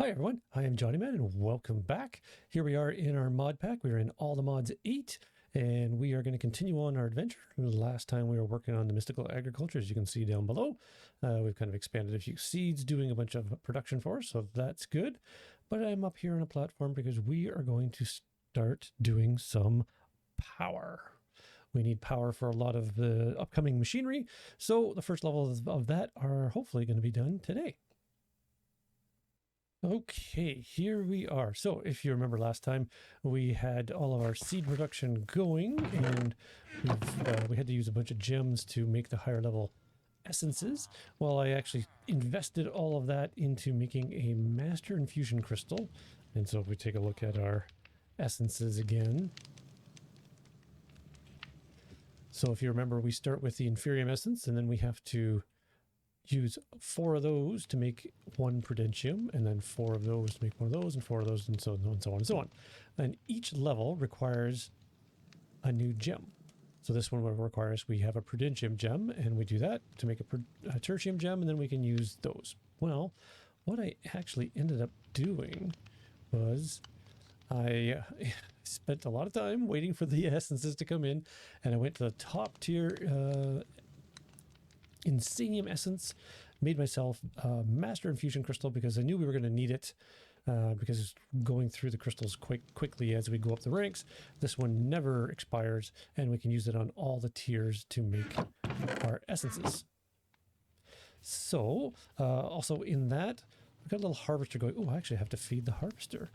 Hi everyone, I am jonnyman and welcome back. Here we are in our mod pack. We are in all the mods 8 and we are going to continue on our adventure. Last time we were working on the mystical agriculture, as you can see down below. We've kind of expanded a few seeds, doing a bunch of production for us, so that's good. But I'm up here on a platform because we are going to start doing some power. We need power for a lot of the upcoming machinery, so the first levels of that are hopefully going to be done today. Okay, here we are. So if you remember last time, we had all of our seed production going, and we had to use a bunch of gems to make the higher level essences. Well, I actually invested all of that into making a master infusion crystal. And so if we take a look at our essences again. So if you remember, we start with the inferium essence, and then we have to use 4 of those to make 1 prudentium, and then 4 of those to make 1 of those, and 4 of those, and so on and so on and so on. And each level requires a new gem. So this one requires we have a prudentium gem, and we do that to make a tertium gem, and then we can use those. Well, what I actually ended up doing was I spent a lot of time waiting for the essences to come in, and I went to the top tier Insanium essence, made myself a master infusion crystal because I knew we were going to need it, because going through the crystals quite quickly as we go up the ranks. This one never expires, and we can use it on all the tiers to make our essences. So also in that, we've got a little harvester going. Oh, I actually have to feed the harvester.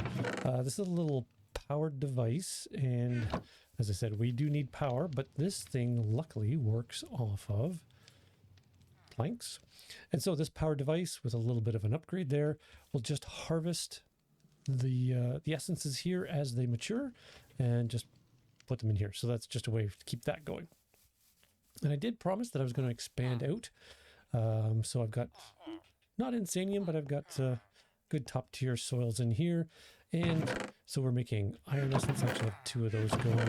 This is a little powered device, and as I said, we do need power, but this thing luckily works off of planks. And so this power device with a little bit of an upgrade there will just harvest the essences here as they mature and just put them in here. So that's just a way to keep that going. And I did promise that I was going to expand out. So I've got, not Insanium, but I've got good top tier soils in here. And so we're making iron essence. I actually have 2 of those going.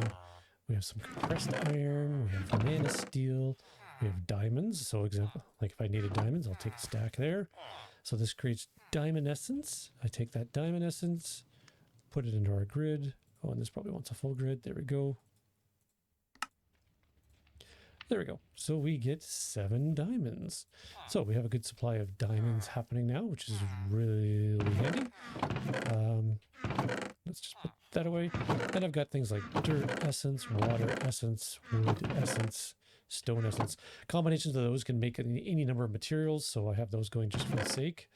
We have some compressed iron, we have mana steel, we have diamonds. So example, like if I needed diamonds, I'll take a stack there. So this creates diamond essence. I take that diamond essence, put it into our grid. Oh, and this probably wants a full grid. There we go. There we go. So we get 7 diamonds. So we have a good supply of diamonds happening now, which is really handy. Let's just put that away. And I've got things like dirt essence, water essence, wood essence, stone essence. Combinations of those can make any number of materials, so I have those going just for the sake.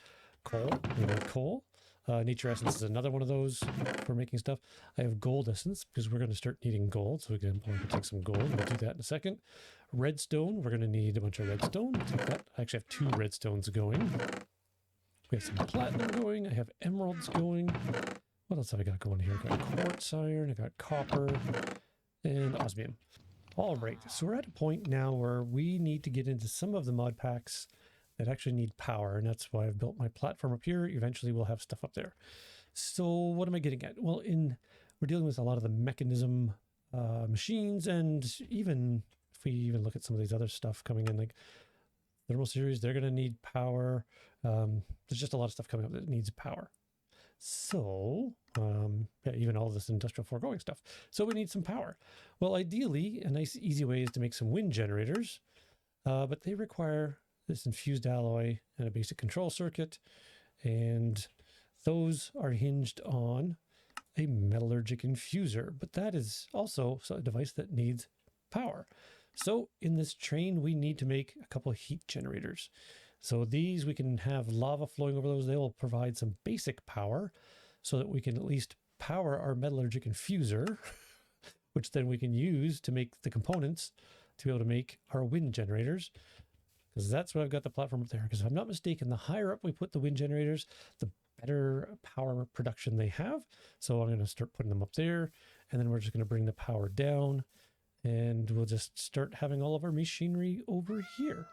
Coal, we need coal. Nature essence is another one of those for making stuff. I have gold essence because we're going to start needing gold. So again, we'll take some gold. We'll do that in a second. Redstone, we're going to need a bunch of redstone. I'll take that. I actually have 2 redstones going. We have some platinum going. I have emeralds going. What else have I got going here? I've got quartz iron, I've got copper, and osmium. All right, so we're at a point now where we need to get into some of the mod packs that actually need power, and that's why I've built my platform up here. Eventually we'll have stuff up there. So what am I getting at? Well, we're dealing with a lot of the mechanism machines, and even if we even look at some of these other stuff coming in, like thermal series, they're going to need power. There's just a lot of stuff coming up that needs power. So, yeah, even all this industrial foregoing stuff. So we need some power. Well, ideally, a nice easy way is to make some wind generators, but they require this infused alloy and a basic control circuit, and those are hinged on a metallurgic infuser, but that is also a device that needs power. So in this train, we need to make a couple of heat generators. So these, we can have lava flowing over those. They will provide some basic power so that we can at least power our metallurgic infuser, which then we can use to make the components to be able to make our wind generators. Because that's what I've got the platform up there. Because if I'm not mistaken, the higher up we put the wind generators, the better power production they have. So I'm going to start putting them up there, and then we're just going to bring the power down, and we'll just start having all of our machinery over here.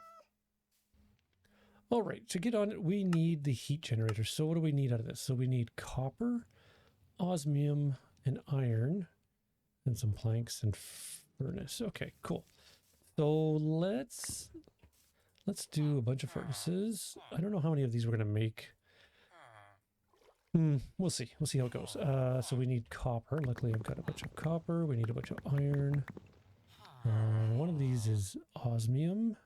All right, to get on it, we need the heat generator. So what do we need out of this? So we need copper, osmium, and iron, and some planks and furnace. Okay, cool. So let's do a bunch of furnaces. I don't know how many of these we're going to make. We'll see. We'll see how it goes. So we need copper. Luckily, I've got a bunch of copper. We need a bunch of iron. One of these is osmium.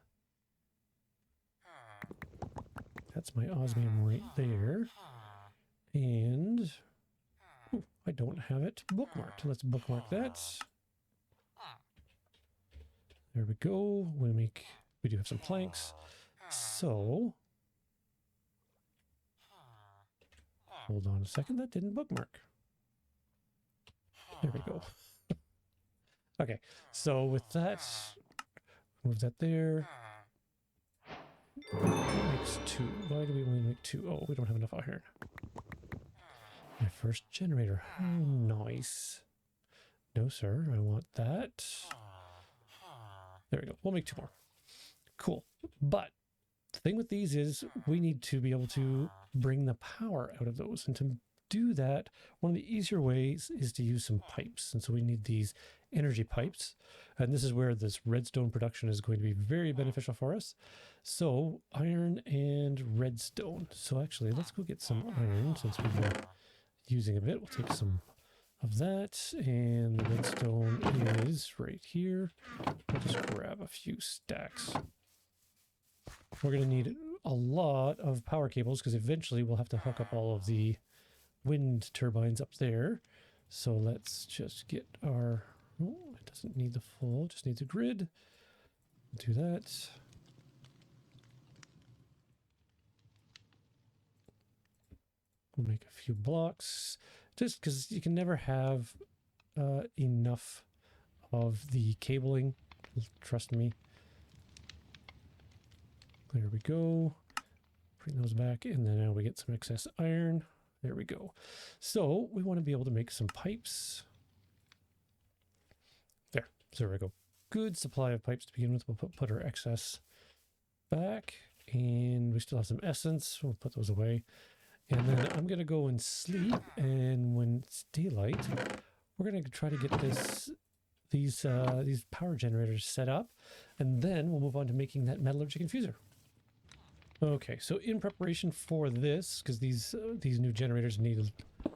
That's my osmium right there. And ooh, I don't have it bookmarked. Let's bookmark that. There we go. We do have some planks. So hold on a second. That didn't bookmark. There we go. Okay, so with that, move that there. That makes 2. Why do we only make 2? Oh, we don't have enough iron. My first generator. How nice. No, sir. I want that. There we go. We'll make 2 more. Cool. But the thing with these is we need to be able to bring the power out of those. And to do that, one of the easier ways is to use some pipes. And so we need these energy pipes. And this is where this redstone production is going to be very beneficial for us. So iron and redstone. So actually, let's go get some iron since we've been using a bit. We'll take some of that. And the redstone is right here. I'll just grab a few stacks. We're going to need a lot of power cables because eventually we'll have to hook up all of the wind turbines up there. So let's just get our... Oh, it doesn't need the full, just needs a grid. We'll do that. We'll make a few blocks. Just because you can never have enough of the cabling. Trust me. There we go. Bring those back, and then now we get some excess iron. There we go. So we want to be able to make some pipes. There. So there we go. Good supply of pipes to begin with. We'll put our excess back, and we still have some essence. We'll put those away. And then I'm going to go and sleep, and when it's daylight, we're going to try to get these power generators set up, and then we'll move on to making that metallurgic infuser. Okay, so in preparation for this, because these new generators need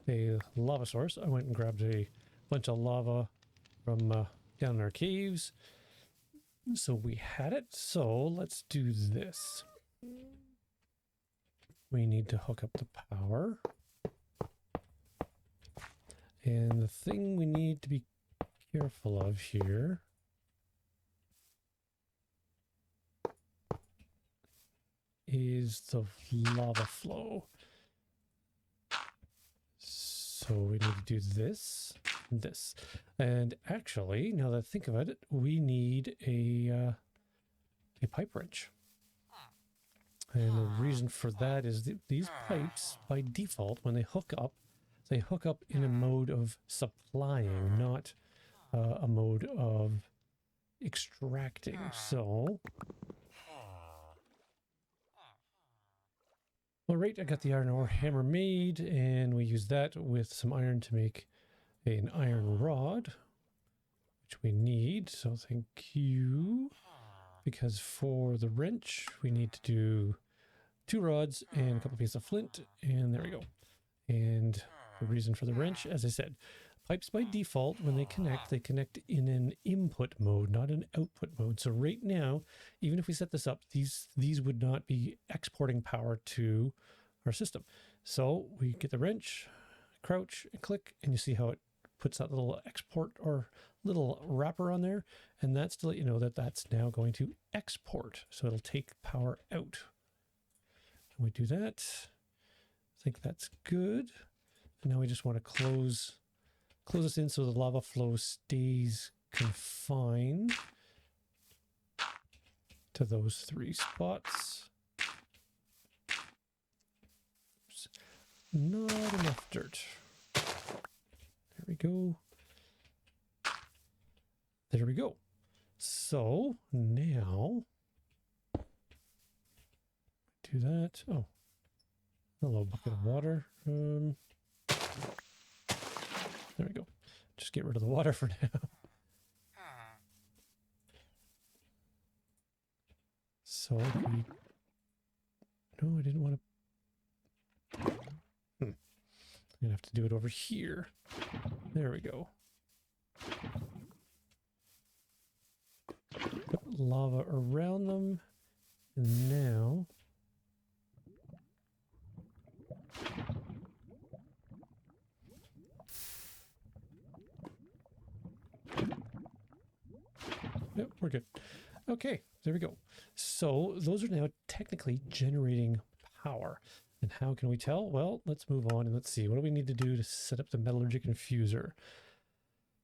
a lava source, I went and grabbed a bunch of lava from down in our caves. So we had it, so let's do this. We need to hook up the power. And the thing we need to be careful of here is the lava flow. So we need to do this and this. And actually, now that I think of it, we need a pipe wrench. And the reason for that is that these pipes, by default, when they hook up in a mode of supplying, not a mode of extracting. So, all right, I got the iron ore hammer made, and we use that with some iron to make an iron rod, which we need. So thank you. Because for the wrench, we need to do 2 rods and a couple pieces of flint, and there we go. And the reason for the wrench, as I said, pipes by default, when they connect in an input mode, not an output mode. So right now, even if we set this up, these would not be exporting power to our system. So we get the wrench, crouch, and click, and you see how it puts that little export or little wrapper on there, and that's to let you know that that's now going to export. So it'll take power out. And we do that. I think that's good. And now we just want to close this in so the lava flow stays confined to those 3 spots. Oops. Not enough dirt. There we go. There we go. So now do that. Oh, hello, bucket of water. There we go. Just get rid of the water for now. So we... No, I didn't want to... I'm gonna have to do it over here. There we go. Put lava around them. And now yep, we're good. Okay, there we go. So those are now technically generating power. And how can we tell? Well, let's move on and let's see. What do we need to do to set up the metallurgic infuser?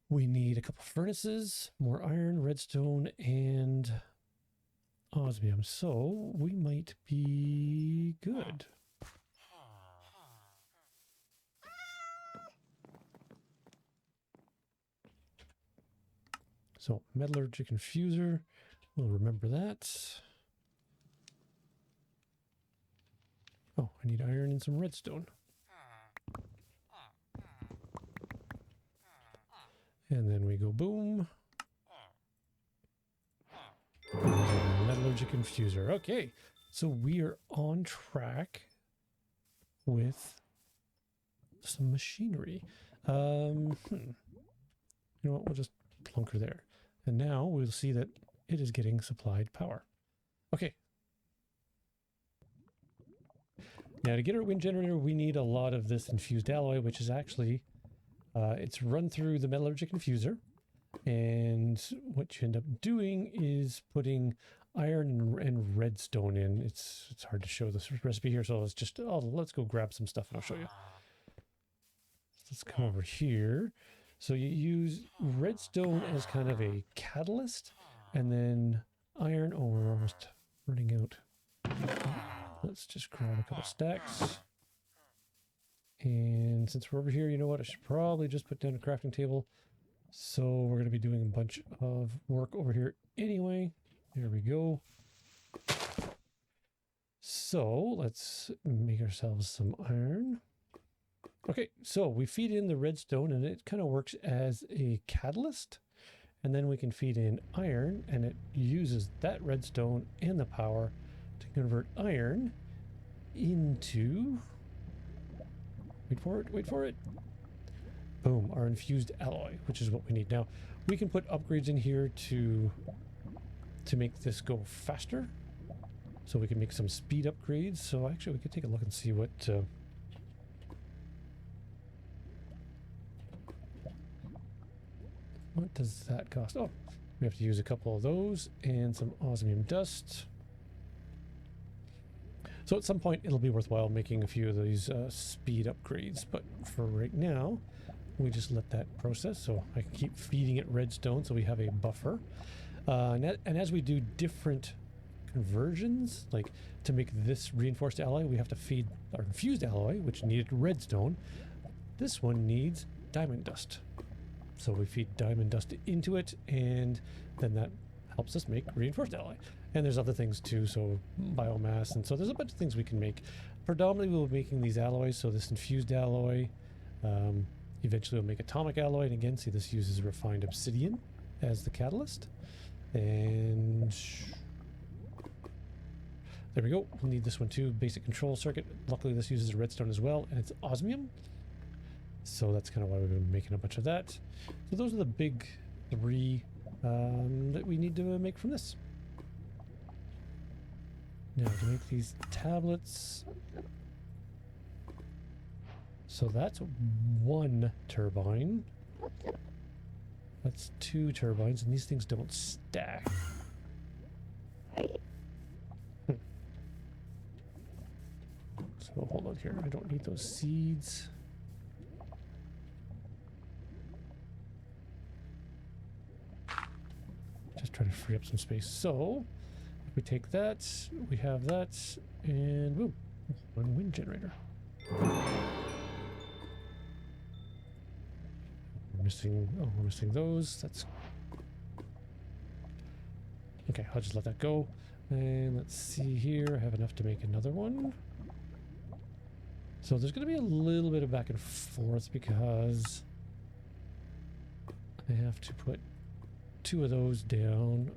We need a couple furnaces, more iron, redstone, and osmium. So we might be good. So metallurgic infuser, we'll remember that. Oh, I need iron and some redstone. And then we go boom. Metallurgic infuser. Okay, so we are on track with some machinery. You know what? We'll just plunk her there. And now we'll see that it is getting supplied power. Okay. Now to get our wind generator, we need a lot of this infused alloy, which is actually, it's run through the metallurgic infuser. And what you end up doing is putting iron and redstone in. It's hard to show this recipe here, so let's just, let's go grab some stuff and I'll show you. Let's come over here. So you use redstone as kind of a catalyst, and then iron. Oh, we're almost running out. Let's just grab a couple stacks. And since we're over here, you know what? I should probably just put down a crafting table. So we're going to be doing a bunch of work over here anyway. There we go. So let's make ourselves some iron. Okay, so we feed in the redstone and it kind of works as a catalyst. And then we can feed in iron and it uses that redstone and the power to convert iron into, wait for it. Boom, our infused alloy, which is what we need. Now, we can put upgrades in here to make this go faster. So we can make some speed upgrades. So actually we could take a look and see what does that cost? Oh, we have to use a couple of those and some osmium dust. So at some point it'll be worthwhile making a few of these speed upgrades, but for right now, we just let that process. So I can keep feeding it redstone so we have a buffer. And as we do different conversions, like to make this reinforced alloy, we have to feed our infused alloy, which needed redstone. This one needs diamond dust. So we feed diamond dust into it, and then that helps us make reinforced alloy. And there's other things too, so biomass, and so there's a bunch of things we can make. Predominantly we'll be making these alloys, so this infused alloy, eventually we'll make atomic alloy, and again, see this uses refined obsidian as the catalyst. And there we go, we'll need this one too, basic control circuit. Luckily this uses redstone as well, and it's osmium. So that's kind of why we've been making a bunch of that. So those are the big three that we need to make from this. Now to make these tablets, so that's one turbine, that's two turbines, and these things don't stack. So hold on here, I don't need those seeds. Just trying to free up some space. So if we take that, we have that, and boom, one wind generator. We're missing those. That's okay. I'll just let that go. And let's see here. I have enough to make another one. So there's going to be a little bit of back and forth because I have to put two of those down.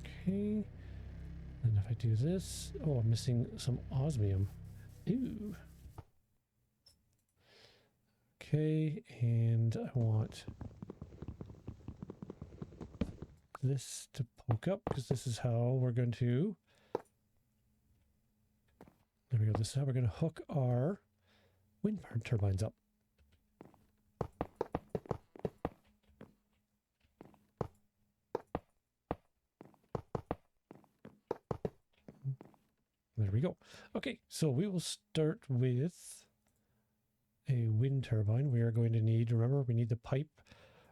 Okay. And if I do this, oh, I'm missing some osmium. Ooh. Okay, and I want this to poke up because this is how we're going to, there we go, this is how we're going to hook our wind turbines up. There we go. Okay, so we will start with a wind turbine. We are going to need, remember, we need the pipe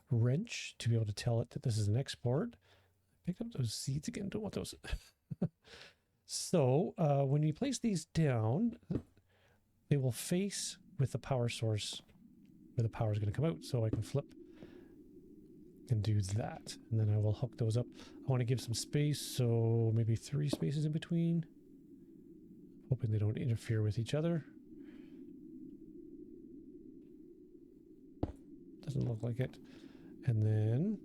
wrench to be able to tell it that this is an export. Pick up those seeds again, don't want those. So when we place these down, they will face with the power source where the power is going to come out. So I can flip and do that. And then I will hook those up. I want to give some space, so maybe 3 spaces in between. Hoping they don't interfere with each other. Doesn't look like it. And then,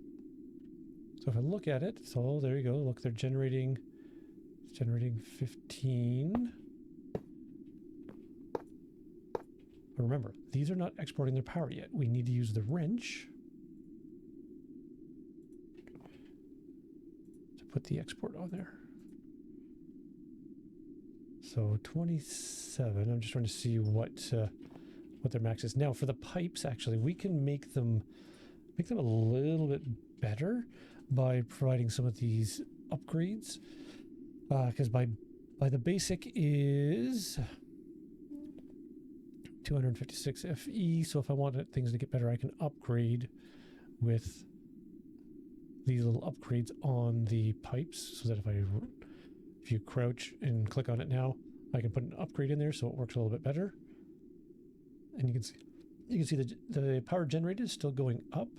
so if I look at it, so there you go. Look, they're generating 15. But remember, these are not exporting their power yet. We need to use the wrench to put the export on there. So 27, I'm just trying to see what their max is. Now for the pipes, actually, we can make them a little bit better by providing some of these upgrades. Because by the basic is 256 FE. So if I want things to get better, I can upgrade with these little upgrades on the pipes, so that if you crouch and click on it now, I can put an upgrade in there so it works a little bit better. And you can see the power generated is still going up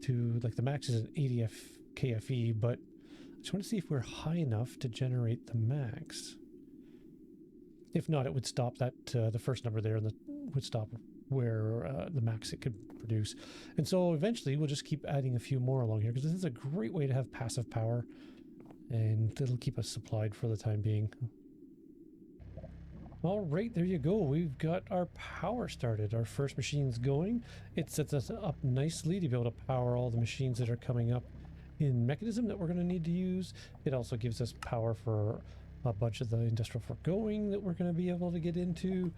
to, like, the max is an 80 KFE, but I just want to see if we're high enough to generate the max. If not, it would stop that the first number there, and would stop where the max it could produce. And so eventually we'll just keep adding a few more along here, because this is a great way to have passive power, and it'll keep us supplied for the time being. All right, there you go. We've got our power started. Our first machine's going. It sets us up nicely to be able to power all the machines that are coming up in mechanism that we're going to need to use. It also gives us power for a bunch of the industrial foregoing that we're going to be able to get into.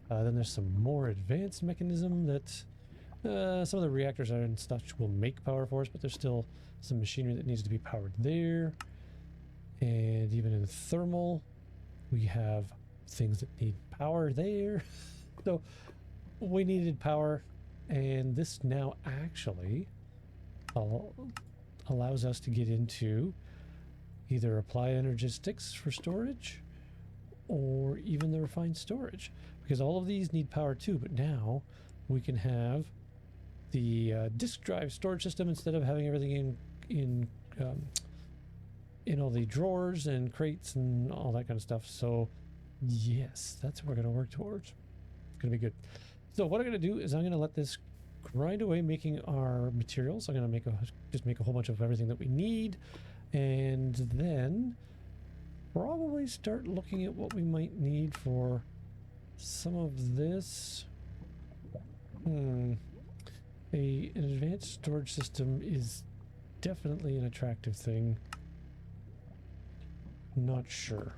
Then there's some more advanced mechanism that some of the reactors and stuff will make power for us, but there's still some machinery that needs to be powered there. And even in thermal, we have things that need power there. So we needed power, and this now actually allows us to get into either apply energistics for storage or even the refined storage, because all of these need power too. But now we can have the disk drive storage system instead of having everything in all the drawers and crates and all that kind of stuff. So yes, that's what we're going to work towards. It's going to be good. So what I'm going to do is I'm going to let this grind away, making our materials. I'm going to just make a whole bunch of everything that we need, and then probably start looking at what we might need for some of this. An advanced storage system is definitely an attractive thing. Not sure.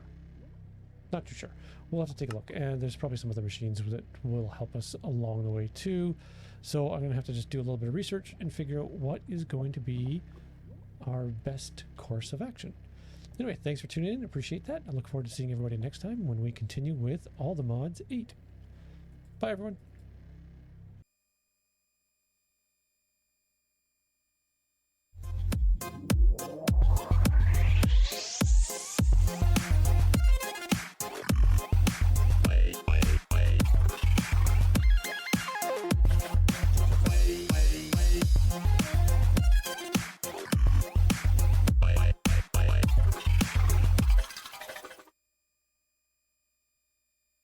Not too sure. We'll have to take a look, and there's probably some other machines that will help us along the way too. So I'm going to have to just do a little bit of research and figure out what is going to be our best course of action. Anyway, thanks for tuning in. Appreciate that. I look forward to seeing everybody next time when we continue with All the Mods 8. Bye, everyone.